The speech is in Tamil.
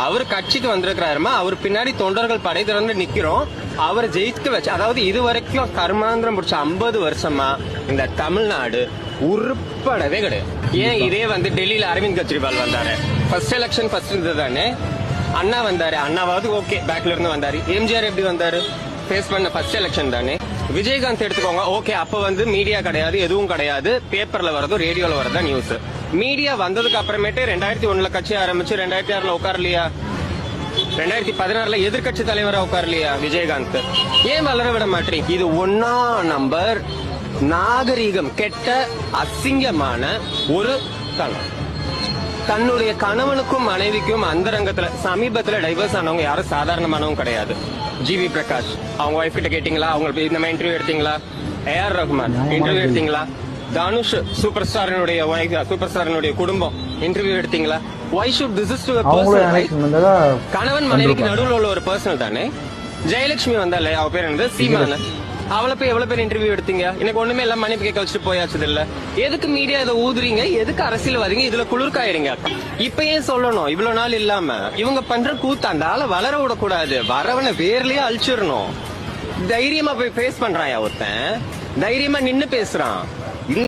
அவர் கட்சிக்கு வந்திருக்கிறாருமா, அவர் பின்னாடி தொண்டர்கள் படை திறந்து நிக்கிறோம். அவர் ஜெயிக்க வச்சு, அதாவது இது வரைக்கும் கர்மாந்திரம் பிடிச்ச 50 வருஷமா இந்த தமிழ்நாடு உருப்படவே கிடையாது. ஏன் இதே டெல்லியில அரவிந்த் கெஜ்ரிவால் வந்தாரு, ஃபர்ஸ்ட் எலெக்ஷன் ஃபர்ஸ்ட் இருந்ததானே. அண்ணா வந்தாரு, அண்ணாவது ஓகே பேக்ல இருந்து வந்தாரு. எம்ஜிஆர் எப்படி வந்தாரு, ஃபேஸ் பண்ண ஃபர்ஸ்ட் எலெக்ஷன் தானே. விஜயகாந்த் எடுத்துக்கோங்க, ஓகே அப்ப மீடியா கிடையாது, எதுவும் கிடையாது, பேப்பர்ல வரதும் ரேடியோல வரதா நியூஸ். மீடியா வந்ததுக்கு அப்புறமேட்டு 2001 கட்சி ஆரம்பிச்சு 2006 உட்காரலையா, 2016 எதிர்கட்சி தலைவரா உட்காரலையா விஜயகாந்த்? ஏன் வளர விட மாட்டீங்க? இது 1ஆம் நம்பர் நாகரீகம் கெட்ட அசிங்கமான ஒரு தளம். தன்னுடைய கணவனுக்கும் மனைவிக்கும் அந்தரங்கத்துல சமீபத்துல டைவர்ஸ் ஆனவங்க யாரும் சாதாரணமானவங்க கிடையாது. ஜிவி பிரகாஷ் அவங்க ஒய்ஃப் கிட்ட கேட்டீங்களா? அவங்க இந்த மாதிரி இன்டர்வியூ எடுத்தீங்களா? ஏஆர் ரஹ்மான் இன்டர்வியூ எடுத்தீங்களா? தனுஷ் சூப்பர் ஸ்டாரினுடைய குடும்பம் இன்டர்வியூ எடுத்தீங்களா? Why should this is to a person? கணவன் மனைவிக்கு நடுவில் உள்ள ஒரு பர்சனல் தானே. ஜெயலட்சுமி வந்தாலே, அவ பேர் என்னது, சீமான, அவளை போய் எவ்வளவு பேர் இன்டர்வியூ எடுத்தீங்க? எனக்கு ஒண்ணுமே எல்லாம் மன்னிப்பு கேட்க வச்சுட்டு போயாச்சு இல்ல. எதுக்கு மீடியா இதை ஊதுறீங்க? எதுக்கு அரசியல்வாதிங்க இதுல குளிர்காயிறீங்க? இப்ப ஏன் சொல்லணும் இவ்வளவு நாள் இல்லாம? இவங்க பண்ற கூத்து அந்த ஆளை வளர விடக்கூடாது, வரவனை வேர்லயே அழிச்சிடணும். தைரியமா போய் ஃபேஸ் பண்றான் ஒருத்தன், தைரியமா நின்னு பேசுறான்.